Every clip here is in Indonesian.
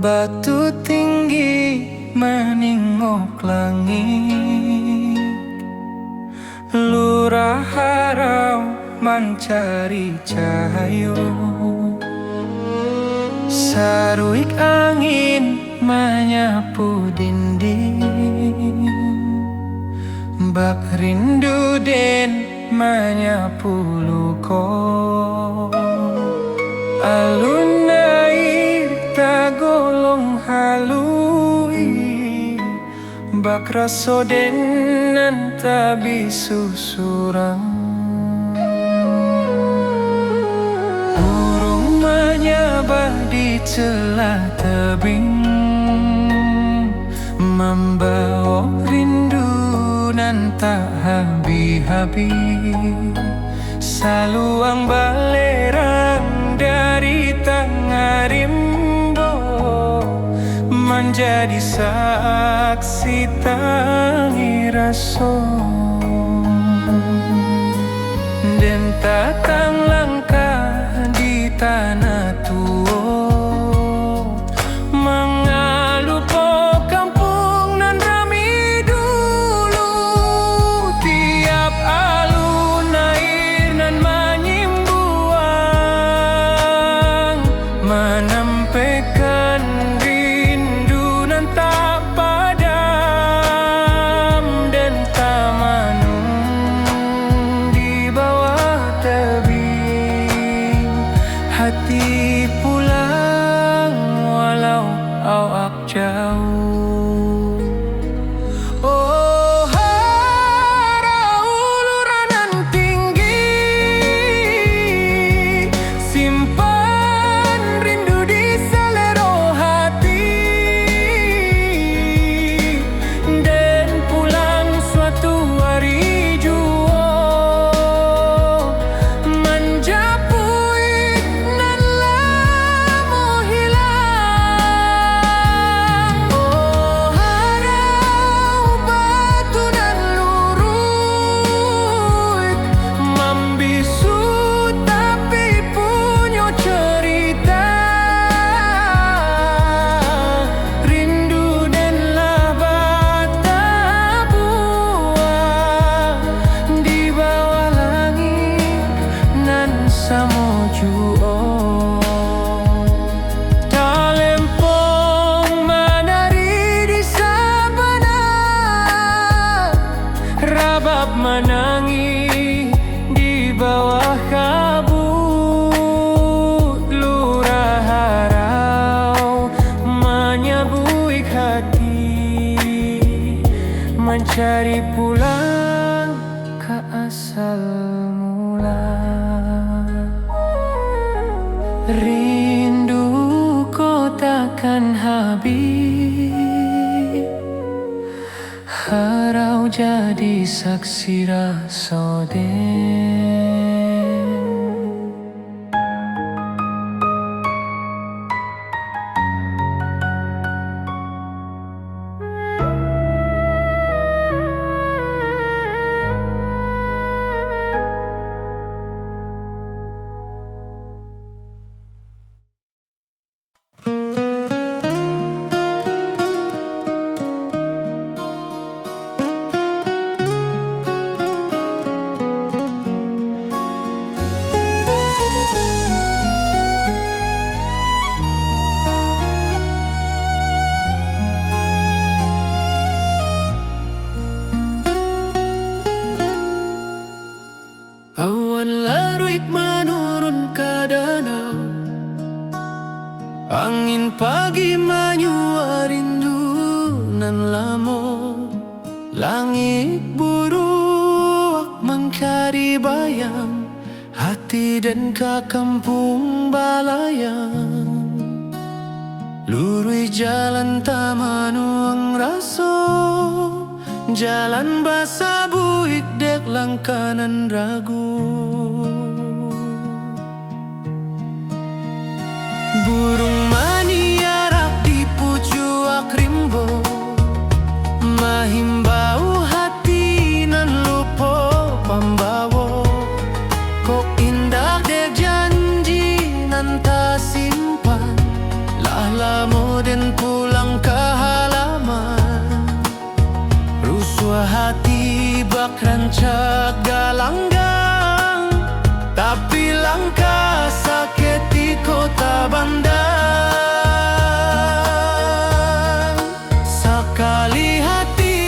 Batu tinggi meningok langit, lurah harau mencari cahaya. Saruik angin menyapu dinding, bak rindu den menyapu luka. Alun air tagolong halui, bak raso den nanta bisu surang. Burung menyabah di celah tebing, membawa rindu nan tak habis-habis. Saluang balerang dari tengah rimbo, menjadi saksi tangi raso. Dan tatang langkah di tanah tua, mengalu po kampung nan rami dulu. Tiap alun air nan menyimbuang, menampaikan rindu nan tak padam. Dan tamanung di bawah tebing, hati pulang walau awak jauh. Oh, harau luranan tinggi, simpan rindu di selero hati. Dan pulang suatu hari jua, menjapui nan lamo hilang. Oh, harau batu nan lurut, membisu tapi punya cerita. Rindu dan lah bata buah di bawah langit nan samojuo. Talempong menari di sabana, rabab menangis di bawah kabut. Lurah harau menyabuik hati, mencari pulang ke asal mula. Rindu kau takkan habis, harau jadi saksi rasa den. Awan laruik menurun ke danau, angin pagi menyua rindu nan lamo. Langit buruak mengkari bayang, hati dan ke kampung balayang. Lurui jalan tamanuang raso, jalan basa buik dek langkanan ragu. Burung maniarak di pucuak rimbo, mahimbau hati nan lupo pambawo. Kok indah dek janji nan tak simpan, lah lamo dan pulang ke halaman. Rusua hati bak rancak galanggang, tapi langkah sakit di kota Bandar. Sekali hati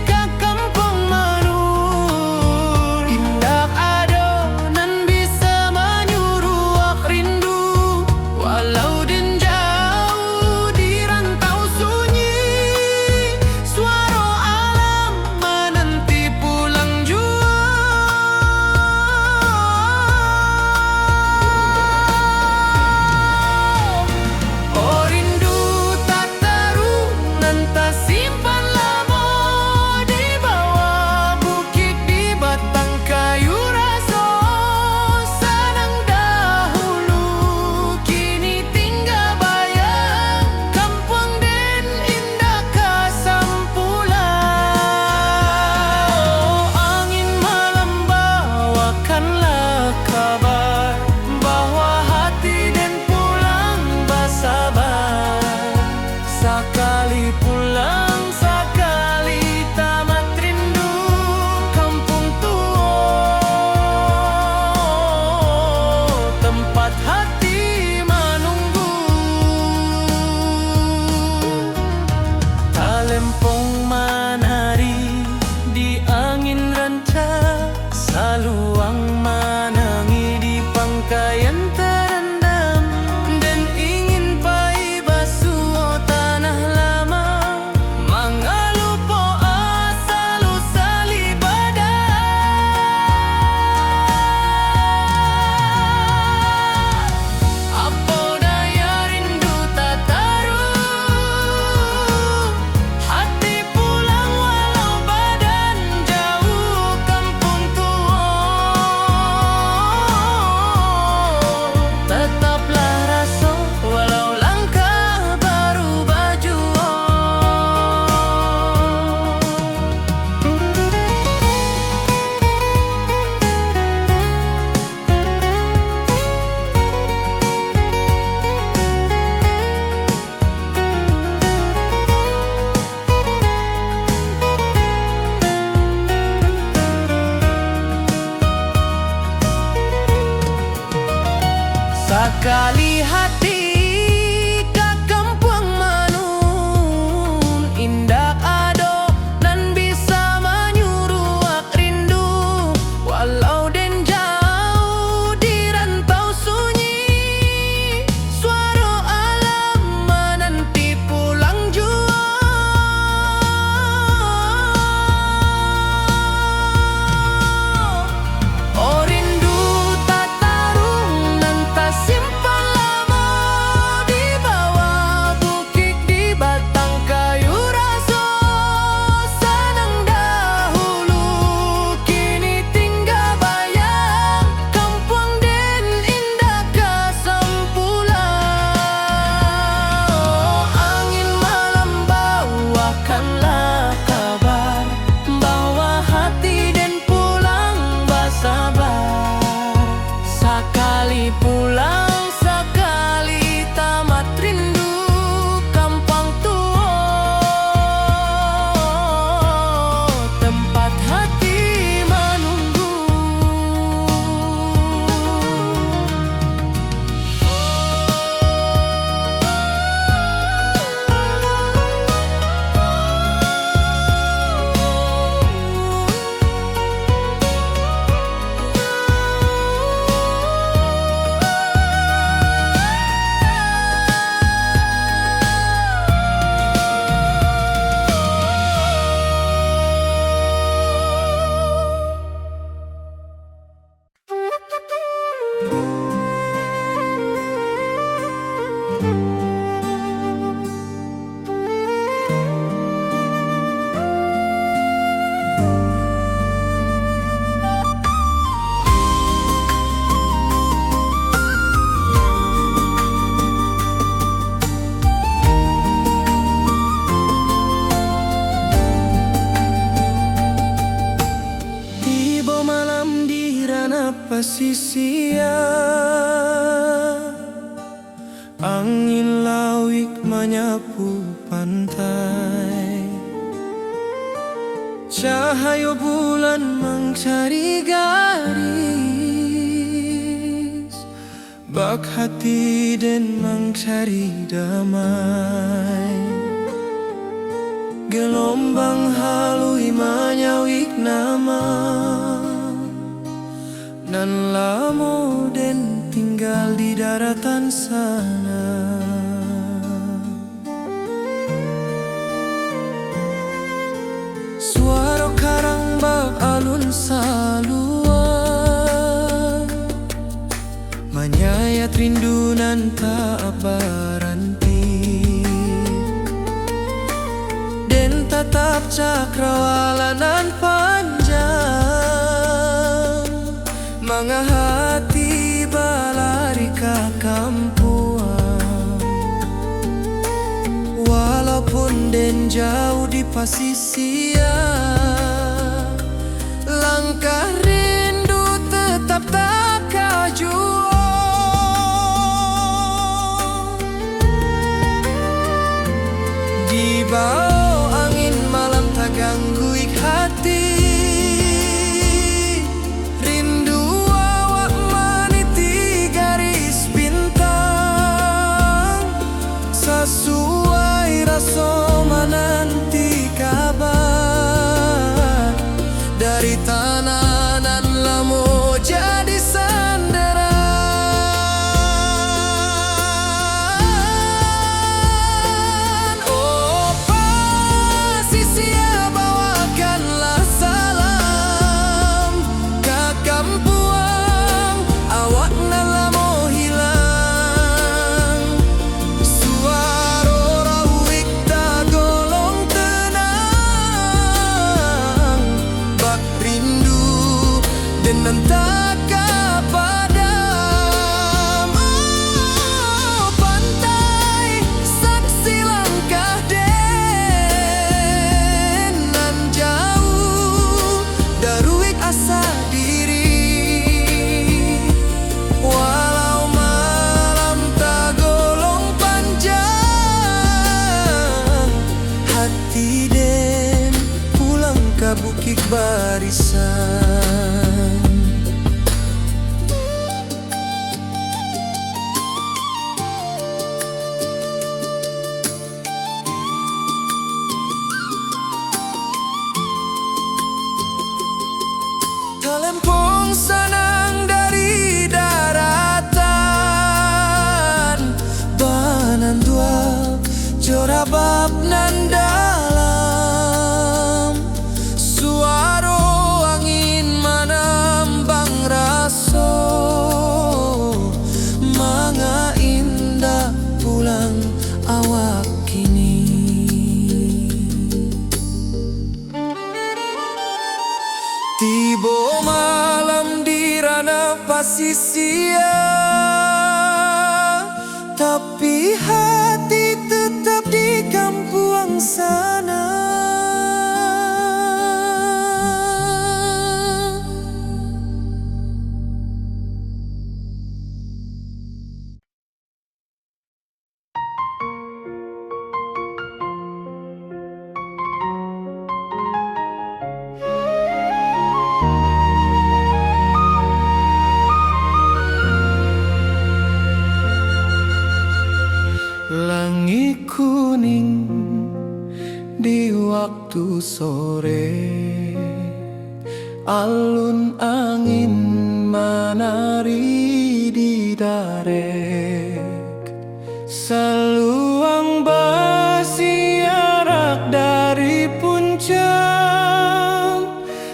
ke kampung Manur, indak ado nan bisa menyuruh rindu. Walau den jauh di rantau sunyi, suara alam menanti pulang jua. Oh rindu tak taruh nan tak simpan lama di bawah bukit di batang kayu raso. Senang dahulu kini tinggal bayang, kampung den indah kasampulan. Oh angin malam bawakanlah kabar bahwa hati den pulang bersabar. Sekali pulang, sekali tamat rindu kampung tua, tempat hati menunggu. Talempong manari di angin rancak, saluang manangi di pangkaian terendam, dan ingin pai basuh tanah lama, mengelupo asal usali badan. Apa daya rindu tak taruh, hati pulang walau badan jauh kampung tua. Tetaplah rasa walau langkah baru berjuang. Sekali hati ke kampung Manun, indak ado nan bisa menyuruh rindu. Walau den jauh di rantau sunyi, suara alam menanti pulang jua. Oh rindu tak taruh nan tak simpan lama Ayo bulan mencari gadis, bak hati dan mencari damai. Gelombang halui menyawik nama, nan lamo den tinggal di daratan sana. Suara karang bak alun saluan, menyayat rindu nan tak berhenti. Den tatap cakrawala nan panjang, manga hati balari ke kampuan. Walaupun den jauh di pasisia, langkah rindu tetap tak kajuang. Di bawah angin malam tak ganggu hati, rindu awak meniti garis bintang. Sesuai rasa menanti kabar dari tanah nan lamo jadi sandaran. Oh pasisia, bawakanlah salam ke kampuang awak nan lamo hilang. Suara rawik tak golong tenang, bak rindu dan tak padam. Oh pantai saksi langkah den nan jauh daruik asa diri. Walau malam tak golong panjang, hati den pulang ke bukit barisan. Talempong sanang dari daratan, banan dua jorabab nan dalam. Suara angin menambang raso, manga indah pulang awak kini. Tibo malam di ranah pasisia, tapi hati tetap di kampuang sana. Langit kuning di waktu sore, alun angin menari di darek. Seluang bersiarak dari puncak,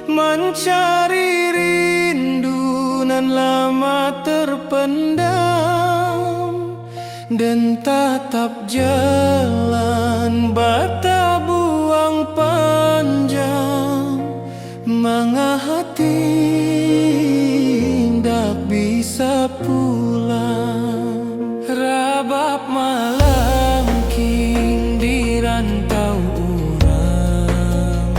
mencari rindu nan lama terpendam. Dan tatap jalan bata buang panjang, manga hati ndak bisa pulang. Rabab malam king di rantau urang,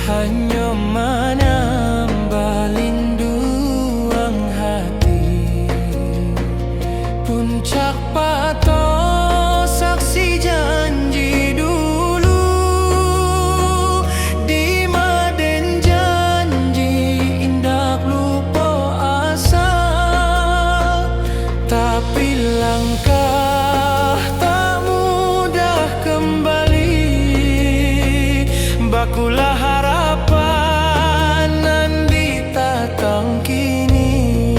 hanya menambah linduang hati. Puncak pato saksi janji dulu, di Maden Tapi langkah tak mudah kembali. Bakulah harapan nan ditatang kini.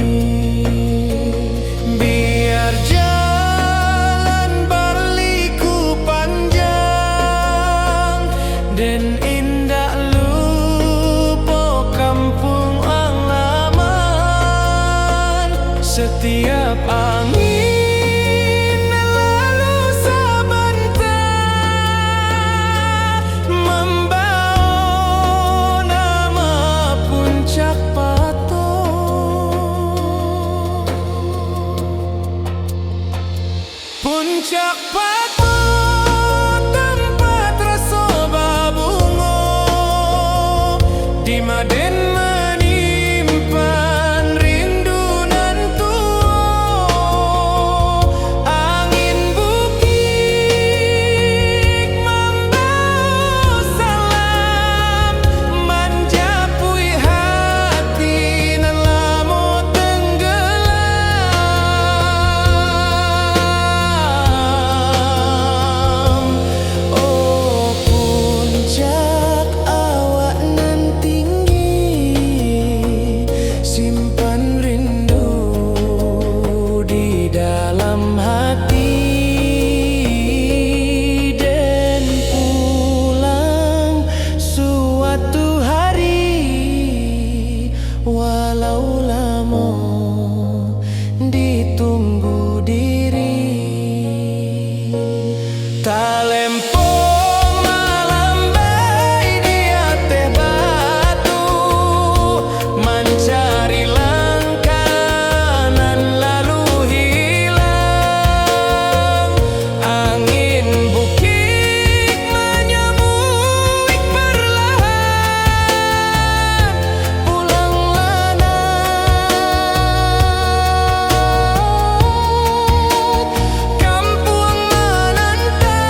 Biar jalan berliku panjang dan indah lupa kampung halaman. Setiap angin lalu sebentar membawa nama Puncak Patok. Puncak Patok, tempat rasa babungo di Maden menyimpan rindu nan tua. Angin bukit membawa salam menjapui hati nan lamo tenggelam. Oh puncak awak nan tinggi, simpan rindu di dalam hati. Dan pulang suatu hari, walau lama ditunggu diri. Talempo malambai di atas batu, mencari langkah nan lalu hilang. Angin bukit menyambut perlahan, pulanglah nak, kampung menanti.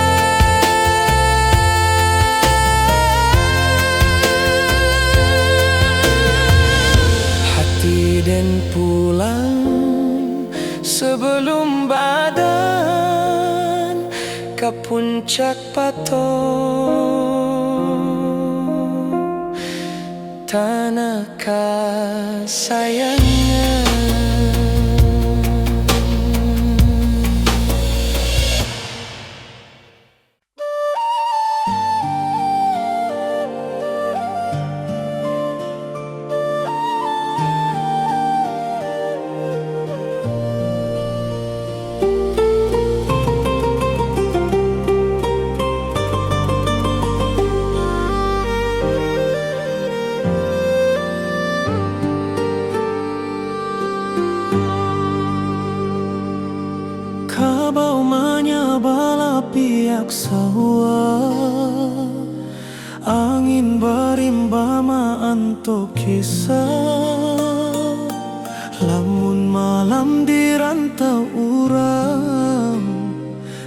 Hati dan pulang sebelum badan ke Puncak Patok, tanah kesayangan. Kabau menyabala pihak sawah, angin berimbama anto kisah. Lamun malam di rantau urang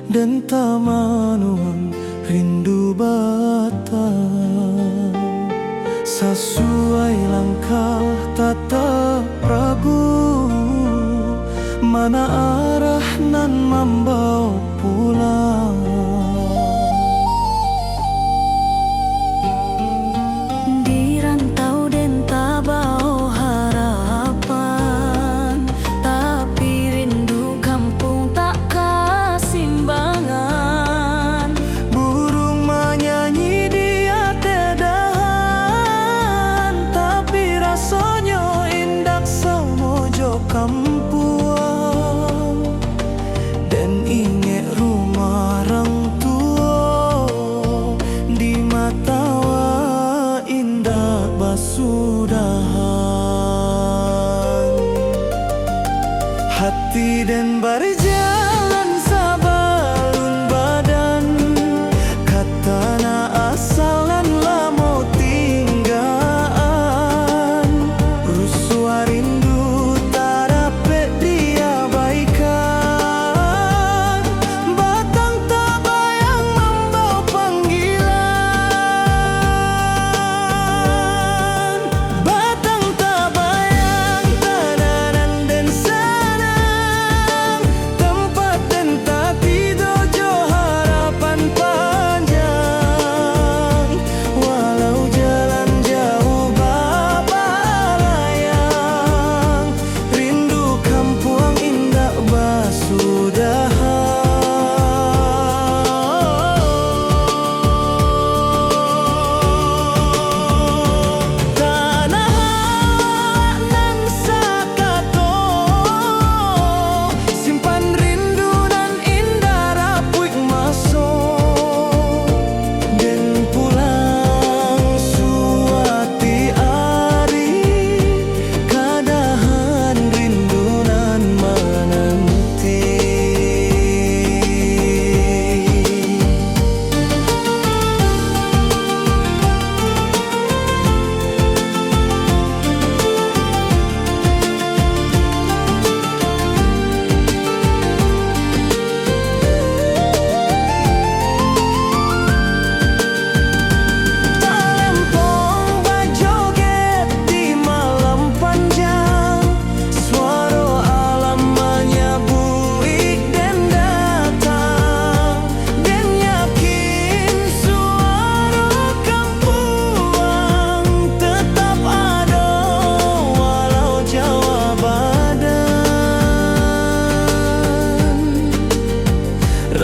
dan tamanuang rindu batang. Sesuai langkah tatap ragu, mana arah nan membawa pulang. Di rantau dan tabau harapan, tapi rindu kampung tak kesimbangan. Burung menyanyi di atas dahan, tapi rasanya indah semojo kampuang. Dan ingat rumah orang tua di matawa indah basudahan. Hati dan berjalan sabalun badan, katana asalan lamo tinggaan. Rusua rindu tak dapat diabaikan. Batang tak bayang membawa panggilan. Batang tak bayang tananan dan sana,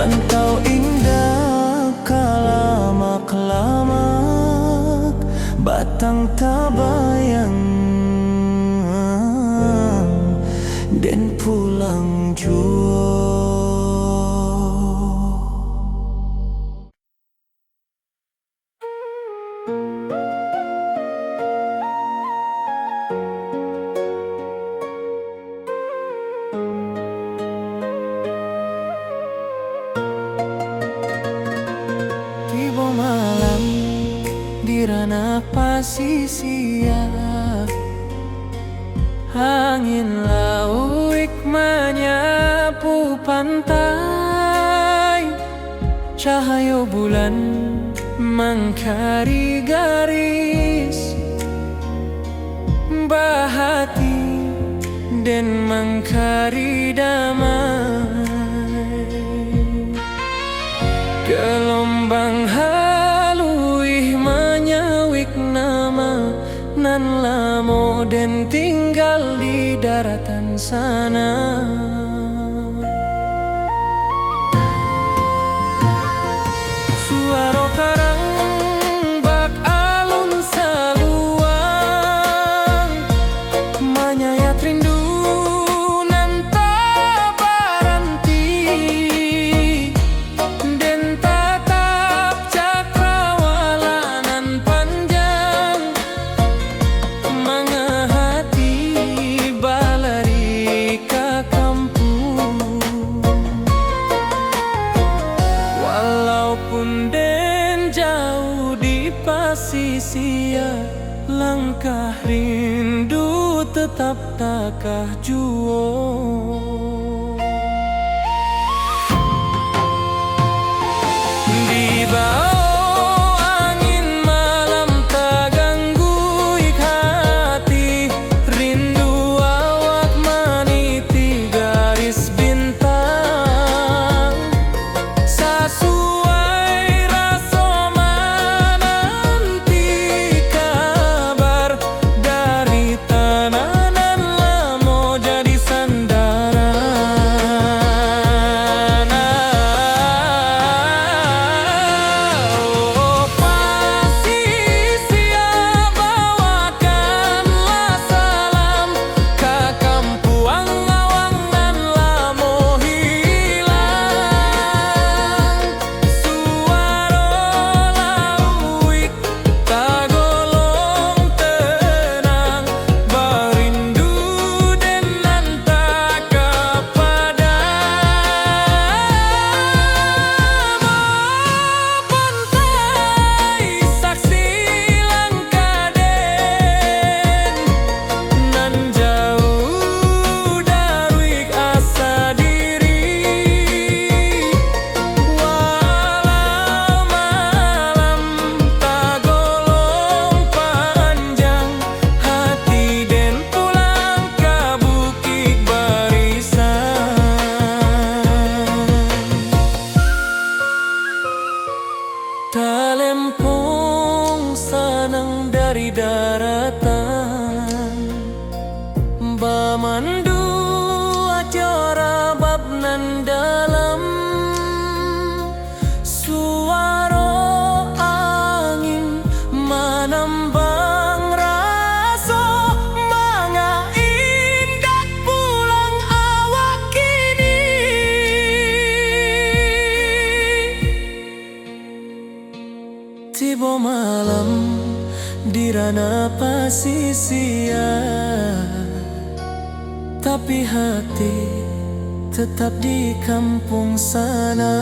rantau indah kalamak-lamak, batang tabayang dan pulang jua. Tiba malam di ranah pasisia, angin lauik menyapu pantai, cahaya bulan mengkari garis bahati dan mengkari damai. Gelombang haluih menyawik nama nan lamo dan tinggal di daratan sana. Suara karang bak alun saluang menyayat rindu nan tak berhenti, dan tatap cakrawala nan panjang mengahati balari ke kampung. Walaupun den jauh di pasisia, langkah rindu tetap takah juo. Di bawah angin malam terganggu hati, rindu awak meniti garis bintang. Sesuai rasa menanti kabar dari tanah nan lamo jadi sandaran. Oh, pasisia bawakanlah salam ke kampuang awang nan lamo hilang. Suara lauik tagolong tenang, berindu dan nantak kepada pantai saksi langkaden nan jauh dari asa diri. Walau malam tagolong panjang, hati den pulang ke bukit barisan. Talempong sanang dari daratan, bamandu acara bab nan dalam. Suara angin menambang rasa manga indah pulang awak kini. Tiba malam di ranah pasisia, tapi hati tetap di kampung sana.